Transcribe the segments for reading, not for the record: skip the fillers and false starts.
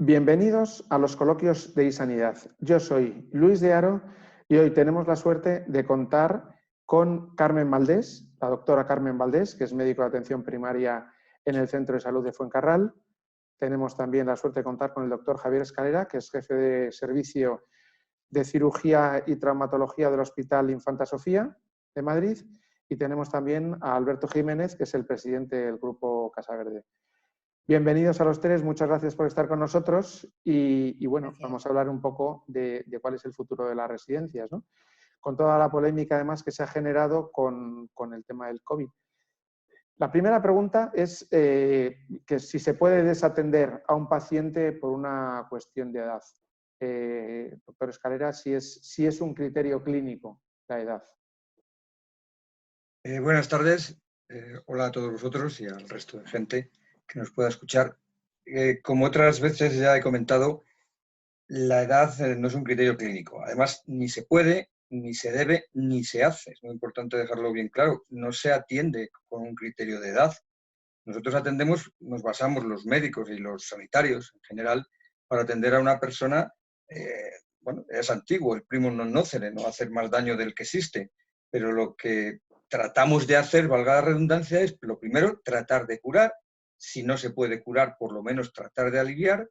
Bienvenidos a los coloquios de iSanidad. Yo soy Luis de Haro y hoy tenemos la suerte de contar con Carmen Valdés, la doctora Carmen Valdés, que es médico de atención primaria en el Centro de Salud de Fuencarral. Tenemos también la suerte de contar con el doctor Javier Escalera, que es jefe de servicio de cirugía y traumatología del Hospital Infanta Sofía de Madrid. Y tenemos también a Alberto Jiménez, que es el presidente del Grupo Casa Verde. Bienvenidos a los tres, muchas gracias por estar con nosotros y bueno, vamos a hablar un poco de cuál es el futuro de las residencias, ¿no? Con toda la polémica además que se ha generado con el tema del COVID. La primera pregunta es que si se puede desatender a un paciente por una cuestión de edad. Doctor Escalera, si es un criterio clínico la edad. Buenas tardes, hola a todos vosotros y al resto de gente que nos pueda escuchar. Como otras veces ya he comentado, la edad no es un criterio clínico. Además, ni se puede, ni se debe, ni se hace. Es muy importante dejarlo bien claro. No se atiende con un criterio de edad. Nosotros atendemos, nos basamos los médicos y los sanitarios en general para atender a una persona, bueno, es antiguo, el primo non nocere, no hacer más daño del que existe. Pero lo que tratamos de hacer, valga la redundancia, es lo primero, tratar de curar. Si no se puede curar, por lo menos tratar de aliviar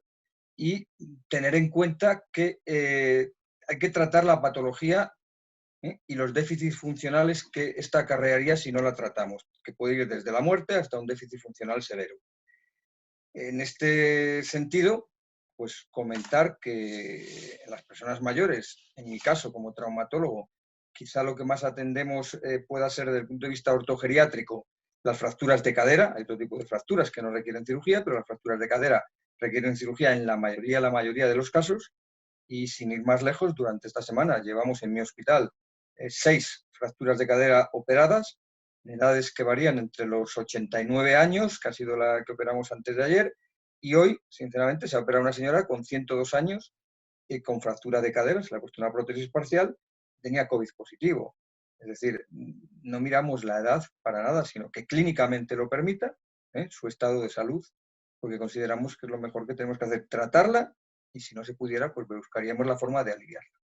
y tener en cuenta que hay que tratar la patología y los déficits funcionales que esta acarrearía si no la tratamos, que puede ir desde la muerte hasta un déficit funcional severo. En este sentido, pues comentar que en las personas mayores, en mi caso como traumatólogo, quizá lo que más atendemos pueda ser desde el punto de vista ortogeriátrico, las fracturas de cadera. Hay otro tipo de fracturas que no requieren cirugía, pero las fracturas de cadera requieren cirugía en la mayoría de los casos. Y sin ir más lejos, durante esta semana llevamos en mi hospital 6 fracturas de cadera operadas, en edades que varían entre los 89 años, que ha sido la que operamos antes de ayer, y hoy, sinceramente, se ha operado una señora con 102 años y con fractura de cadera, se le ha puesto una prótesis parcial, tenía COVID positivo. Es decir, no miramos la edad para nada, sino que clínicamente lo permita, su estado de salud, porque consideramos que es lo mejor que tenemos que hacer, tratarla, y si no se pudiera, pues buscaríamos la forma de aliviarla.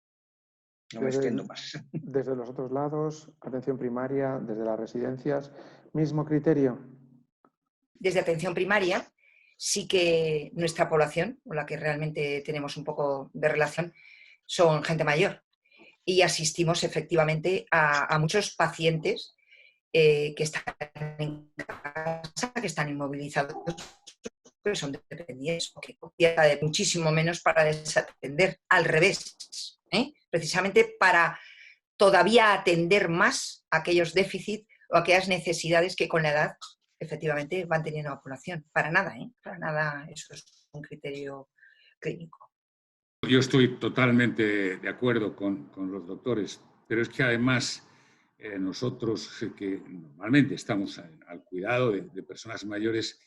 No me extiendo más. Desde los otros lados, atención primaria, desde las residencias, ¿mismo criterio? Desde atención primaria, sí que nuestra población, con la que realmente tenemos un poco de relación, son gente mayor. Y asistimos efectivamente a muchos pacientes que están en casa, que están inmovilizados, que son dependientes, que cuesta de muchísimo menos para desatender. Al revés, precisamente para todavía atender más aquellos déficits o aquellas necesidades que con la edad efectivamente van teniendo la población. Para nada, para nada eso es un criterio clínico. Yo estoy totalmente de acuerdo con los doctores, pero es que además nosotros que normalmente estamos al cuidado de personas mayores,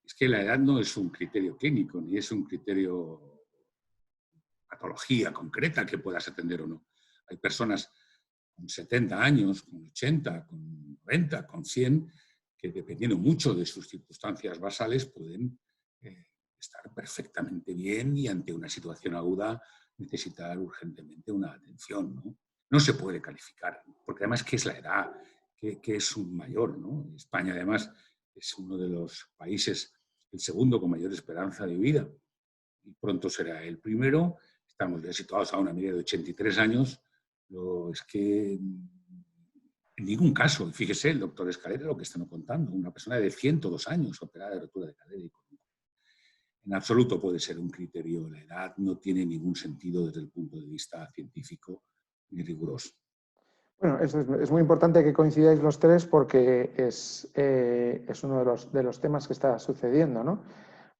es que la edad no es un criterio clínico, ni es un criterio patología concreta que puedas atender o no. Hay personas con 70 años, con 80, con 90, con 100, que dependiendo mucho de sus circunstancias basales pueden estar perfectamente bien y ante una situación aguda necesitar urgentemente una atención, ¿no? No se puede calificar, porque además, ¿qué es la edad? ¿Qué es un mayor, ¿no? España, además, es uno de los países, el segundo con mayor esperanza de vida, y pronto será el primero. Estamos ya situados a una media de 83 años. Es que en ningún caso, fíjese el doctor Escalera lo que estamos contando, una persona de 102 años operada de rotura de cadera y columna. En absoluto puede ser un criterio. La edad no tiene ningún sentido desde el punto de vista científico ni riguroso. Bueno, es muy importante que coincidáis los tres porque es uno de los temas que está sucediendo, ¿no?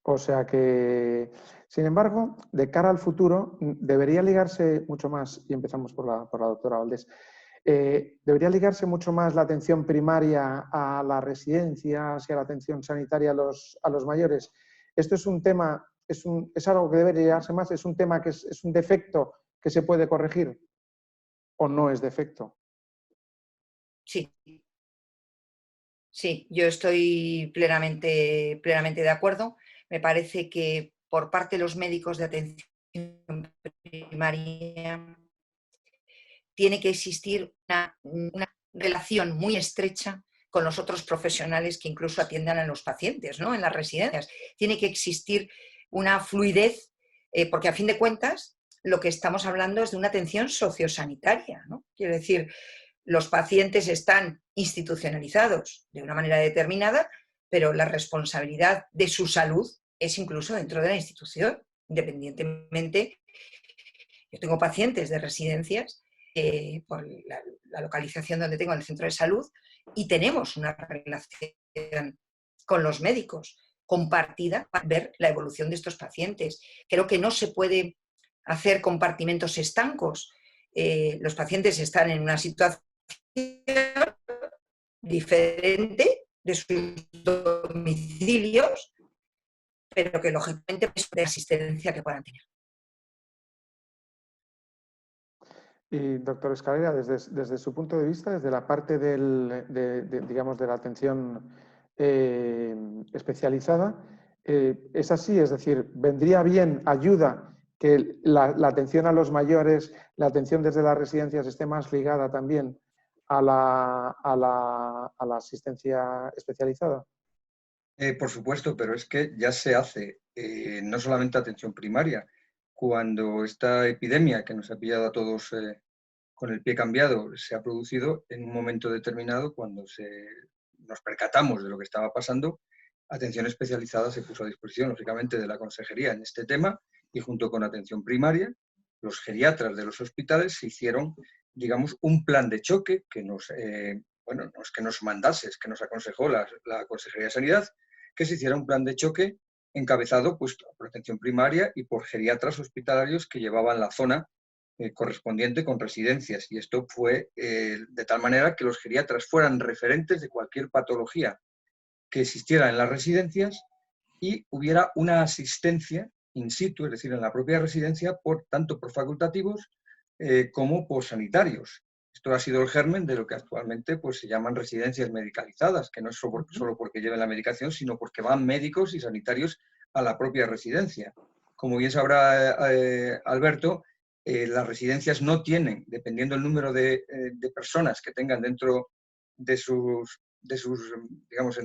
O sea que, sin embargo, de cara al futuro, debería ligarse mucho más, y empezamos por la doctora Valdés, debería ligarse mucho más la atención primaria a las residencias y a la atención sanitaria a los mayores. Esto es un tema, es algo que debe ligarse más, es un tema que es un defecto que se puede corregir o no es defecto. Sí. Sí, yo estoy plenamente de acuerdo. Me parece que por parte de los médicos de atención primaria tiene que existir una relación muy estrecha con los otros profesionales que incluso atiendan a los pacientes, ¿no? En las residencias. Tiene que existir una fluidez, porque a fin de cuentas lo que estamos hablando es de una atención sociosanitaria, ¿no? Quiero decir, los pacientes están institucionalizados de una manera determinada, pero la responsabilidad de su salud es incluso dentro de la institución, independientemente. Yo tengo pacientes de residencias por la localización donde tengo el centro de salud y tenemos una relación con los médicos compartida para ver la evolución de estos pacientes. Creo que no se puede hacer compartimentos estancos. Los pacientes están en una situación diferente de sus domicilios, pero que lógicamente es de asistencia que puedan tener. Y doctor Escalera, desde su punto de vista, desde la parte digamos, de la atención especializada, ¿es así? Es decir, ¿vendría bien, ayuda que la atención a los mayores, la atención desde las residencias esté más ligada también a la asistencia especializada? Por supuesto, pero es que ya se hace, no solamente atención primaria. Cuando esta epidemia que nos ha pillado a todos con el pie cambiado se ha producido en un momento determinado, cuando nos percatamos de lo que estaba pasando, atención especializada se puso a disposición, lógicamente, de la consejería en este tema, y junto con atención primaria, los geriatras de los hospitales se hicieron, digamos, un plan de choque que no es que nos mandase, es que nos aconsejó la Consejería de Sanidad, que se hiciera un plan de choque encabezado pues, por atención primaria y por geriatras hospitalarios que llevaban la zona correspondiente con residencias. Y esto fue de tal manera que los geriatras fueran referentes de cualquier patología que existiera en las residencias y hubiera una asistencia in situ, es decir, en la propia residencia, tanto por facultativos como por sanitarios. Esto ha sido el germen de lo que actualmente pues, se llaman residencias medicalizadas, que no es solo porque lleven la medicación, sino porque van médicos y sanitarios a la propia residencia. Como bien sabrá Alberto, las residencias no tienen, dependiendo del número de personas que tengan dentro de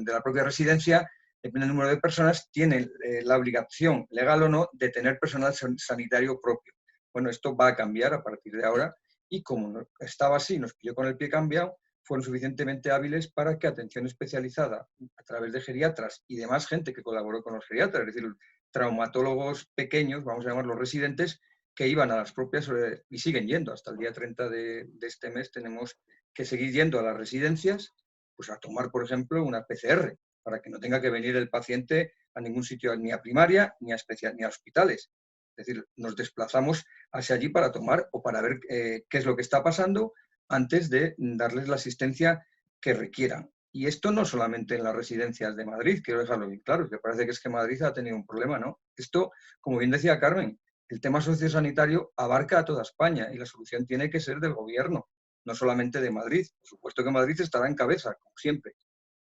la propia residencia, depende del número de personas, tienen la obligación, legal o no, de tener personal sanitario propio. Bueno, esto va a cambiar a partir de ahora y como estaba así, nos pilló con el pie cambiado, fueron suficientemente hábiles para que atención especializada a través de geriatras y demás gente que colaboró con los geriatras, es decir, traumatólogos pequeños, vamos a llamarlos residentes, que iban a las propias y siguen yendo. Hasta el día 30 de este mes tenemos que seguir yendo a las residencias pues a tomar, por ejemplo, una PCR, para que no tenga que venir el paciente a ningún sitio, ni a primaria, ni a hospitales. Es decir, nos desplazamos hacia allí para tomar o para ver qué es lo que está pasando antes de darles la asistencia que requieran. Y esto no solamente en las residencias de Madrid, quiero dejarlo bien claro, que parece que es que Madrid ha tenido un problema, ¿no? Esto, como bien decía Carmen, el tema sociosanitario abarca a toda España y la solución tiene que ser del gobierno, no solamente de Madrid. Por supuesto que Madrid estará en cabeza, como siempre,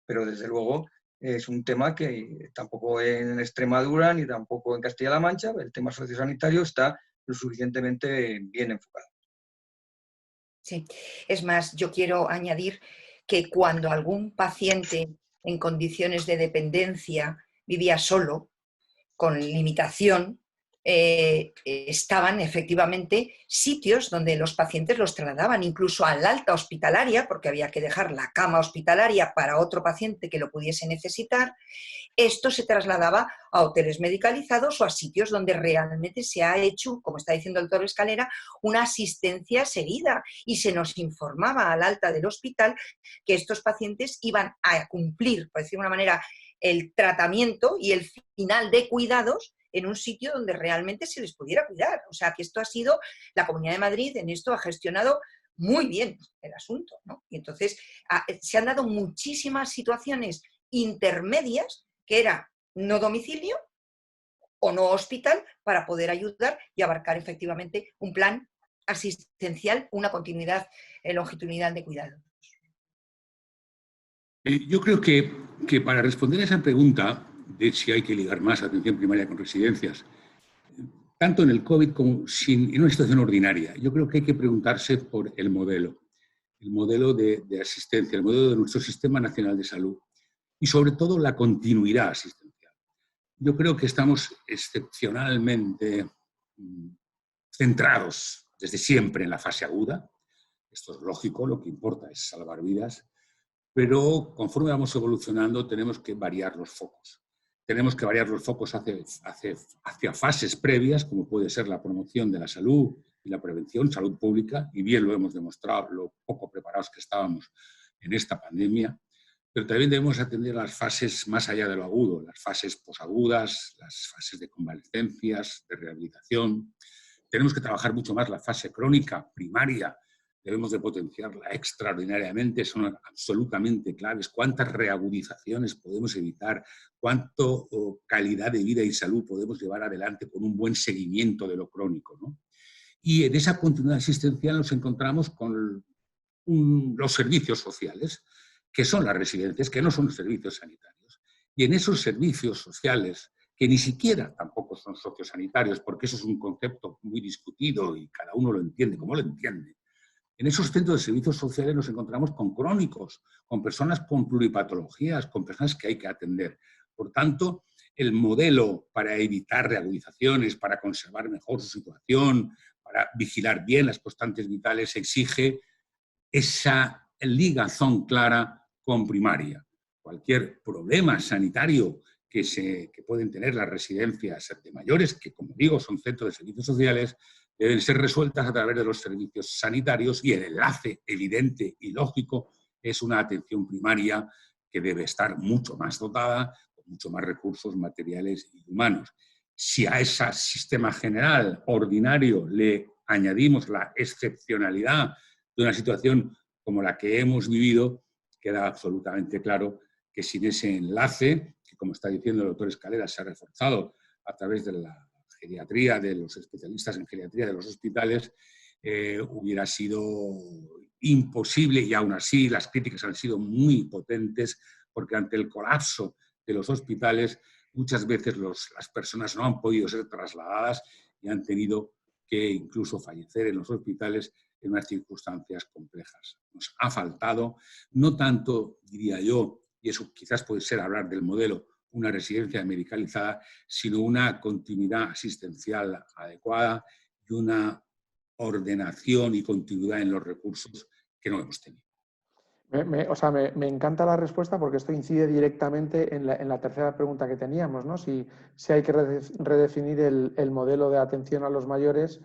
pero desde luego es un tema que tampoco en Extremadura ni tampoco en Castilla-La Mancha, el tema sociosanitario está lo suficientemente bien enfocado. Sí, es más, yo quiero añadir que cuando algún paciente en condiciones de dependencia vivía solo, con limitación, estaban efectivamente sitios donde los pacientes los trasladaban incluso al alta hospitalaria, porque había que dejar la cama hospitalaria para otro paciente que lo pudiese necesitar. Esto se trasladaba a hoteles medicalizados o a sitios donde realmente se ha hecho, como está diciendo el doctor Escalera, una asistencia seguida y se nos informaba al alta del hospital que estos pacientes iban a cumplir, por decirlo de una manera, el tratamiento y el final de cuidados en un sitio donde realmente se les pudiera cuidar. O sea, que esto ha sido, la Comunidad de Madrid en esto ha gestionado muy bien el asunto, ¿no? Y entonces se han dado muchísimas situaciones intermedias que era no domicilio o no hospital para poder ayudar y abarcar efectivamente un plan asistencial, una continuidad longitudinal de cuidado. Yo creo que para responder a esa pregunta de si hay que ligar más atención primaria con residencias, tanto en el COVID como en una situación ordinaria. Yo creo que hay que preguntarse por el modelo de asistencia, el modelo de nuestro Sistema Nacional de Salud y sobre todo la continuidad asistencial. Yo creo que estamos excepcionalmente centrados desde siempre en la fase aguda. Esto es lógico, lo que importa es salvar vidas, pero conforme vamos evolucionando tenemos que variar los focos. Tenemos que variar los focos hacia fases previas, como puede ser la promoción de la salud y la prevención, salud pública, y bien lo hemos demostrado, lo poco preparados que estábamos en esta pandemia, pero también debemos atender las fases más allá de lo agudo, las fases posagudas, las fases de convalescencias, de rehabilitación. Tenemos que trabajar mucho más la fase crónica, primaria. Debemos de potenciarla extraordinariamente, son absolutamente claves. ¿Cuántas reagudizaciones podemos evitar? ¿Cuánta calidad de vida y salud podemos llevar adelante con un buen seguimiento de lo crónico, ¿no? Y en esa continuidad asistencial nos encontramos con los servicios sociales, que son las residencias, que no son servicios sanitarios. Y en esos servicios sociales, que ni siquiera tampoco son sociosanitarios, porque eso es un concepto muy discutido y cada uno lo entiende como lo entiende. En esos centros de servicios sociales nos encontramos con crónicos, con personas con pluripatologías, con personas que hay que atender. Por tanto, el modelo para evitar reagudizaciones, para conservar mejor su situación, para vigilar bien las constantes vitales, exige esa ligazón clara con primaria. Cualquier problema sanitario que pueden tener las residencias de mayores, que como digo son centros de servicios sociales, deben ser resueltas a través de los servicios sanitarios y el enlace evidente y lógico es una atención primaria que debe estar mucho más dotada, con mucho más recursos materiales y humanos. Si a ese sistema general ordinario le añadimos la excepcionalidad de una situación como la que hemos vivido, queda absolutamente claro que sin ese enlace, que como está diciendo el doctor Escalera, se ha reforzado a través de la geriatría, de los especialistas en geriatría de los hospitales, hubiera sido imposible, y aún así las críticas han sido muy potentes, porque ante el colapso de los hospitales muchas veces las personas no han podido ser trasladadas y han tenido que incluso fallecer en los hospitales en unas circunstancias complejas. Nos ha faltado, no tanto, diría yo, y eso quizás puede ser hablar del modelo, una residencia medicalizada, sino una continuidad asistencial adecuada y una ordenación y continuidad en los recursos que no hemos tenido. Me encanta la respuesta porque esto incide directamente en la tercera pregunta que teníamos, ¿no? Si hay que redefinir el modelo de atención a los mayores,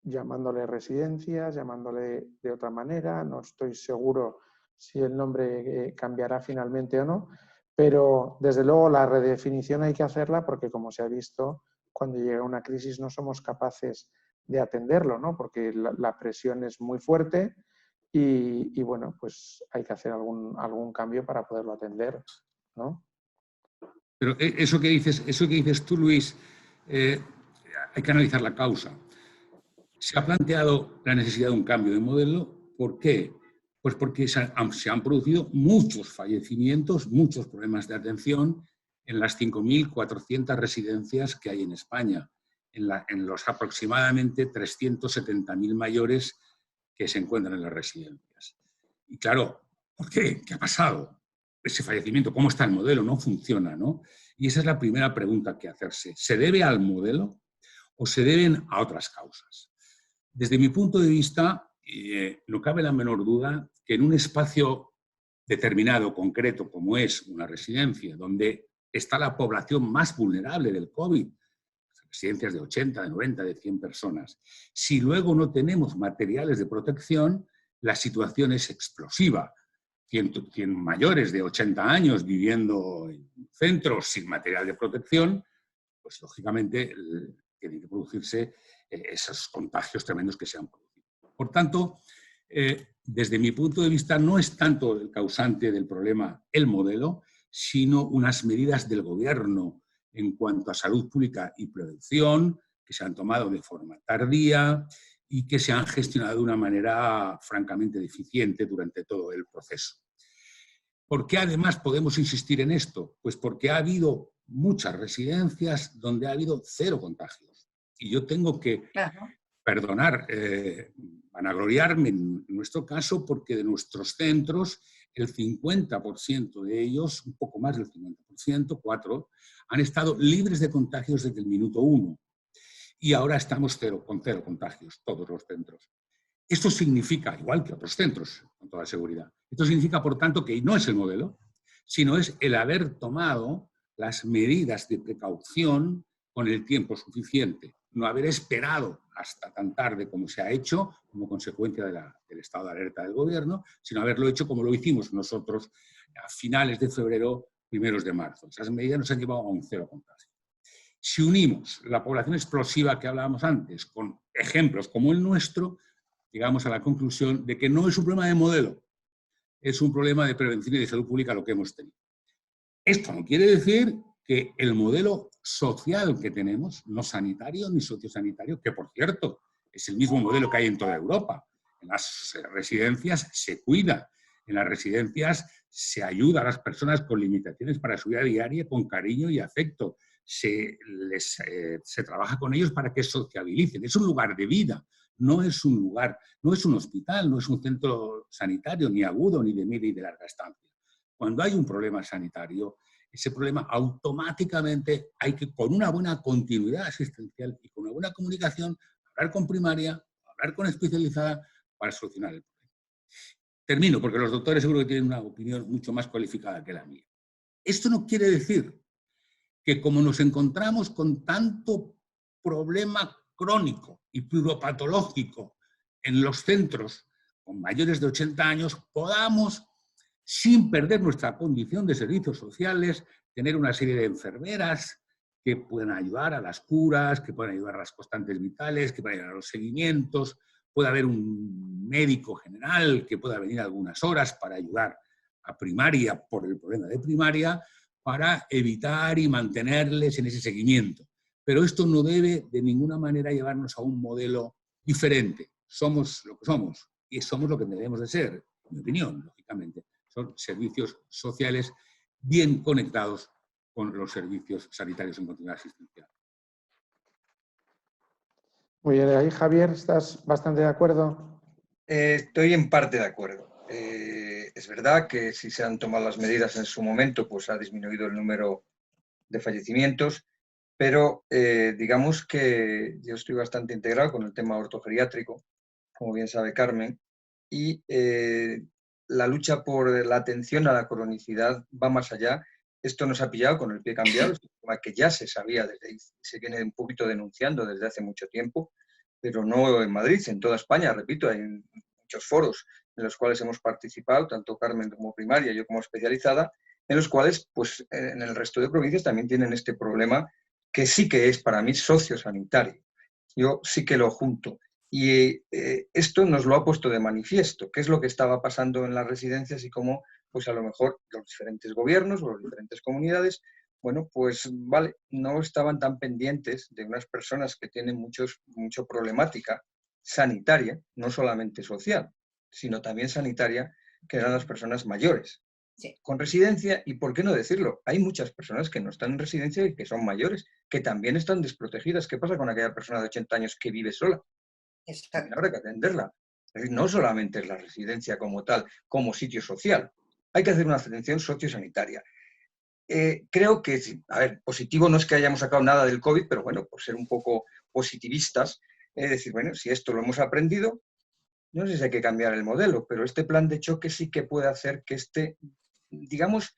llamándole residencias, llamándole de otra manera. No estoy seguro si el nombre cambiará finalmente o no, pero desde luego la redefinición hay que hacerla porque, como se ha visto, cuando llega una crisis no somos capaces de atenderlo, ¿no? Porque la presión es muy fuerte y bueno, pues hay que hacer algún cambio para poderlo atender, ¿no? Pero eso que dices tú, Luis, hay que analizar la causa. Se ha planteado la necesidad de un cambio de modelo. ¿Por qué? Pues porque se han producido muchos fallecimientos, muchos problemas de atención en las 5.400 residencias que hay en España, en los aproximadamente 370.000 mayores que se encuentran en las residencias. Y claro, ¿por qué? ¿Qué ha pasado? Ese fallecimiento, ¿cómo está el modelo? No funciona, ¿no? Y esa es la primera pregunta que hacerse. ¿Se debe al modelo o se deben a otras causas? Desde mi punto de vista, no cabe la menor duda que en un espacio determinado, concreto, como es una residencia, donde está la población más vulnerable del COVID, residencias de 80, de 90, de 100 personas, si luego no tenemos materiales de protección, la situación es explosiva. 100 mayores de 80 años viviendo en centros sin material de protección, pues lógicamente tienen que producirse esos contagios tremendos que se han producido. Por tanto, desde mi punto de vista, no es tanto el causante del problema el modelo, sino unas medidas del gobierno en cuanto a salud pública y prevención que se han tomado de forma tardía y que se han gestionado de una manera francamente deficiente durante todo el proceso. ¿Por qué además podemos insistir en esto? Pues porque ha habido muchas residencias donde ha habido 0 contagios. Y yo tengo que perdonar, vanagloriarme en nuestro caso, porque de nuestros centros, el 50% de ellos, un poco más del 50%, 4, han estado libres de contagios desde el minuto 1. Y ahora estamos con cero contagios, todos los centros. Esto significa, igual que otros centros, con toda seguridad, esto significa, por tanto, que no es el modelo, sino es el haber tomado las medidas de precaución con el tiempo suficiente, no haber esperado hasta tan tarde como se ha hecho, como consecuencia del estado de alerta del gobierno, sino haberlo hecho como lo hicimos nosotros a finales de febrero, primeros de marzo. Esas medidas nos han llevado a un cero contagio. Si unimos la población explosiva que hablábamos antes con ejemplos como el nuestro, llegamos a la conclusión de que no es un problema de modelo, es un problema de prevención y de salud pública lo que hemos tenido. Esto no quiere decir que el modelo social que tenemos, no sanitario ni sociosanitario, que por cierto es el mismo modelo que hay en toda Europa. En las residencias se cuida, en las residencias se ayuda a las personas con limitaciones para su vida diaria con cariño y afecto. Se trabaja con ellos para que sociabilicen. Es un lugar de vida, no es un lugar, no es un hospital, no es un centro sanitario ni agudo ni de media y de larga estancia. Cuando hay un problema sanitario, ese problema automáticamente hay que, con una buena continuidad asistencial y con una buena comunicación, hablar con primaria, hablar con especializada para solucionar el problema. Termino, porque los doctores seguro que tienen una opinión mucho más cualificada que la mía. Esto no quiere decir que como nos encontramos con tanto problema crónico y pluropatológico en los centros con mayores de 80 años, podamos, sin perder nuestra condición de servicios sociales, tener una serie de enfermeras que puedan ayudar a las curas, que puedan ayudar a las constantes vitales, que puedan ayudar a los seguimientos. Puede haber un médico general que pueda venir algunas horas para ayudar a primaria por el problema de primaria, para evitar y mantenerles en ese seguimiento. Pero esto no debe de ninguna manera llevarnos a un modelo diferente. Somos lo que somos y somos lo que debemos de ser, en mi opinión, lógicamente. Son servicios sociales bien conectados con los servicios sanitarios en continuidad asistencial. Muy bien, ahí Javier, ¿estás bastante de acuerdo? Estoy en parte de acuerdo. Es verdad que si se han tomado las medidas en su momento, pues ha disminuido el número de fallecimientos, pero digamos que yo estoy bastante integrado con el tema ortogeriátrico, como bien sabe Carmen, y la lucha por la atención a la cronicidad va más allá. Esto nos ha pillado con el pie cambiado, es un tema que ya se sabía, se viene un poquito denunciando desde hace mucho tiempo, pero no en Madrid, en toda España, repito, hay muchos foros en los cuales hemos participado, tanto Carmen como primaria, yo como especializada, en los cuales, pues, en el resto de provincias también tienen este problema que sí que es para mí sociosanitario. Yo sí que lo junto. Y esto nos lo ha puesto de manifiesto, qué es lo que estaba pasando en las residencias y cómo, pues a lo mejor los diferentes gobiernos o las diferentes comunidades, bueno, pues vale, no estaban tan pendientes de unas personas que tienen mucha problemática sanitaria, no solamente social, sino también sanitaria, que eran las personas mayores. Sí. Con residencia, y por qué no decirlo, hay muchas personas que no están en residencia y que son mayores, que también están desprotegidas. ¿Qué pasa con aquella persona de 80 años que vive sola? También habrá que atenderla. Es decir, no solamente es la residencia como tal, como sitio social. Hay que hacer una atención sociosanitaria. Creo que, a ver, positivo no es que hayamos sacado nada del COVID, pero bueno, por ser un poco positivistas, es decir, bueno, si esto lo hemos aprendido, no sé si hay que cambiar el modelo, pero este plan de choque sí que puede hacer que digamos,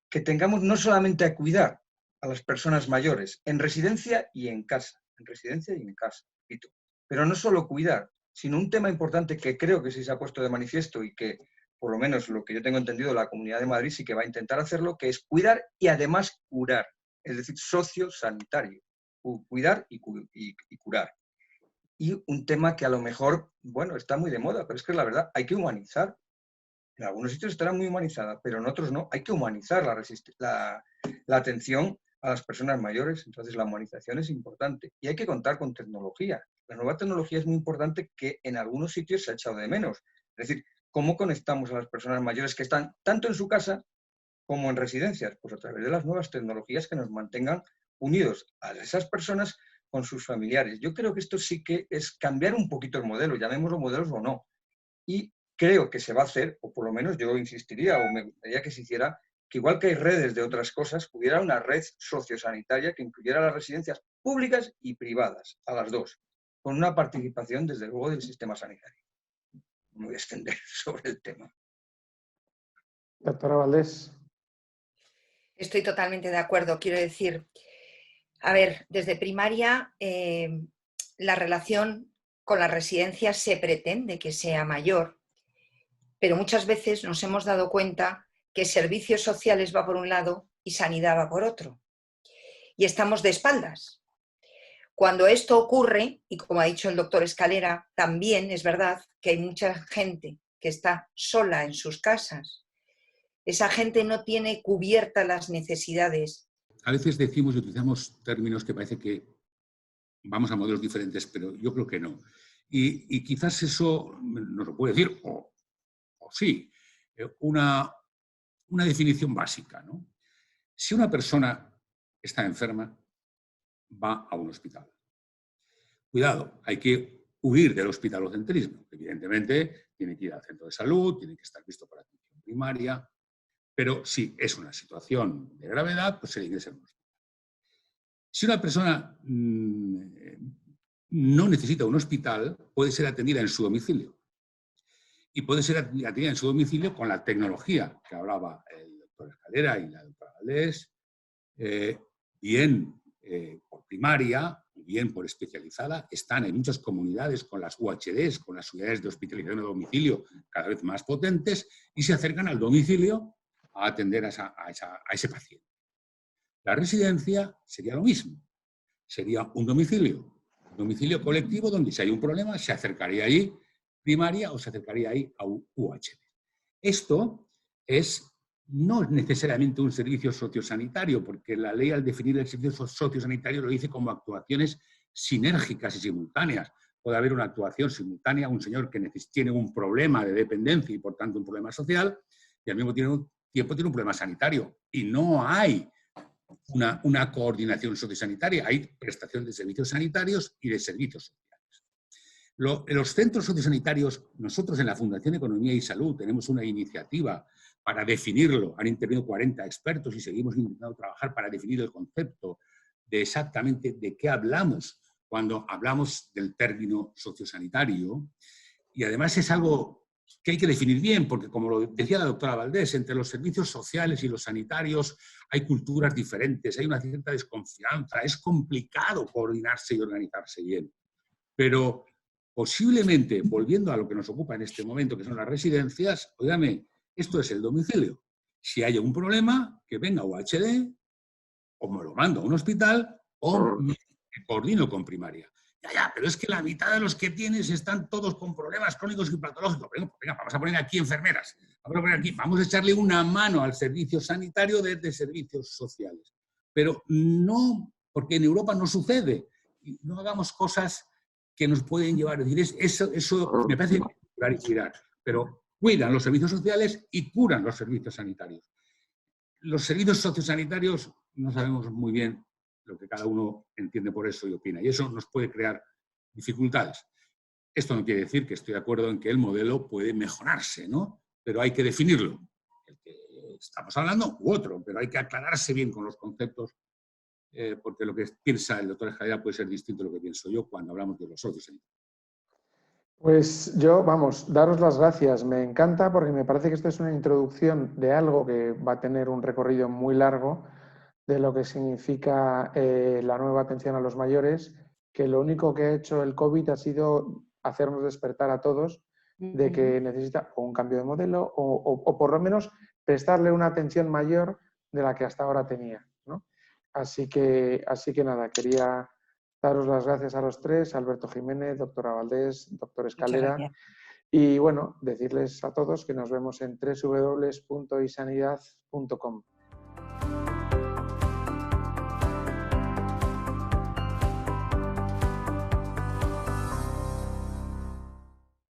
que tengamos no solamente a cuidar a las personas mayores, en residencia y en casa, repito. Pero no solo cuidar, sino un tema importante que creo que sí se ha puesto de manifiesto y que, por lo menos lo que yo tengo entendido, la Comunidad de Madrid sí que va a intentar hacerlo, que es cuidar y además curar, es decir, sociosanitario, cuidar y curar. Y un tema que a lo mejor, bueno, está muy de moda, pero es que la verdad, hay que humanizar. En algunos sitios estará muy humanizada, pero en otros no. Hay que humanizar la atención a las personas mayores. Entonces, la humanización es importante. Y hay que contar con tecnología. La nueva tecnología es muy importante, que en algunos sitios se ha echado de menos. Es decir, ¿cómo conectamos a las personas mayores que están tanto en su casa como en residencias? Pues a través de las nuevas tecnologías que nos mantengan unidos a esas personas con sus familiares. Yo creo que esto sí que es cambiar un poquito el modelo, llamémoslo modelos o no. Y creo que se va a hacer, o por lo menos yo insistiría, o me gustaría que se hiciera, que igual que hay redes de otras cosas, hubiera una red sociosanitaria que incluyera las residencias públicas y privadas, a las dos, con una participación, desde luego, del sistema sanitario. Me voy a extender sobre el tema. Doctora Valdés. Estoy totalmente de acuerdo. Quiero decir, a ver, desde primaria la relación con las residencias se pretende que sea mayor, pero muchas veces nos hemos dado cuenta que servicios sociales va por un lado y sanidad va por otro. Y estamos de espaldas. Cuando esto ocurre, y como ha dicho el doctor Escalera, también es verdad que hay mucha gente que está sola en sus casas. Esa gente no tiene cubiertas las necesidades. A veces decimos y utilizamos términos que parece que vamos a modelos diferentes, pero yo creo que no. Y quizás eso nos lo puede decir, o sí, una definición básica, ¿no? Si una persona está enferma, va a un hospital. Cuidado, hay que huir del hospitalocentrismo. Evidentemente, tiene que ir al centro de salud, tiene que estar visto por atención primaria, pero si es una situación de gravedad, pues se ingresa en un hospital. Si una persona no necesita un hospital, puede ser atendida en su domicilio. Y puede ser atendida en su domicilio con la tecnología que hablaba el doctor Escalera y la doctora Valdés, bien por primaria, bien por especializada. Están en muchas comunidades con las UHDs, con las unidades de hospitalización a domicilio cada vez más potentes, y se acercan al domicilio a atender a ese paciente. La residencia sería lo mismo. Sería un domicilio colectivo donde si hay un problema se acercaría ahí primaria o se acercaría ahí a un UHD. Esto no es necesariamente un servicio sociosanitario, porque la ley al definir el servicio sociosanitario lo dice como actuaciones sinérgicas y simultáneas. Puede haber una actuación simultánea, un señor que tiene un problema de dependencia y por tanto un problema social, y al mismo tiempo tiene un problema sanitario. Y no hay una coordinación sociosanitaria, hay prestación de servicios sanitarios y de servicios sociales. En los centros sociosanitarios, nosotros en la Fundación Economía y Salud tenemos una iniciativa para definirlo. Han intervenido 40 expertos y seguimos intentando trabajar para definir el concepto de exactamente de qué hablamos cuando hablamos del término sociosanitario. Y además es algo que hay que definir bien, porque como lo decía la doctora Valdés, entre los servicios sociales y los sanitarios hay culturas diferentes, hay una cierta desconfianza, es complicado coordinarse y organizarse bien. Pero posiblemente, volviendo a lo que nos ocupa en este momento, que son las residencias, óigame, esto es el domicilio. Si hay un problema, que venga UHD, o me lo mando a un hospital, o me coordino con primaria. Ya, pero es que la mitad de los que tienes están todos con problemas crónicos y patológicos. Venga, vamos a poner aquí enfermeras. Vamos a echarle una mano al servicio sanitario desde servicios sociales. Pero no, porque en Europa no sucede. No hagamos cosas que nos pueden llevar a decir, eso me parece curar, pero cuidan los servicios sociales y curan los servicios sanitarios. Los servicios sociosanitarios no sabemos muy bien lo que cada uno entiende por eso y opina, y eso nos puede crear dificultades. Esto no quiere decir que estoy de acuerdo en que el modelo puede mejorarse, ¿no? Pero hay que definirlo, el que estamos hablando u otro, pero hay que aclararse bien con los conceptos, porque lo que piensa el doctor Escalera puede ser distinto a lo que pienso yo cuando hablamos de los sociosanitarios. Pues yo, daros las gracias. Me encanta porque me parece que esto es una introducción de algo que va a tener un recorrido muy largo de lo que significa la nueva atención a los mayores, que lo único que ha hecho el COVID ha sido hacernos despertar a todos de que necesita o un cambio de modelo o por lo menos prestarle una atención mayor de la que hasta ahora tenía, ¿no? Así que nada, quería daros las gracias a los tres, Alberto Jiménez, doctora Valdés, doctor Escalera, y bueno, decirles a todos que nos vemos en www.isanidad.com.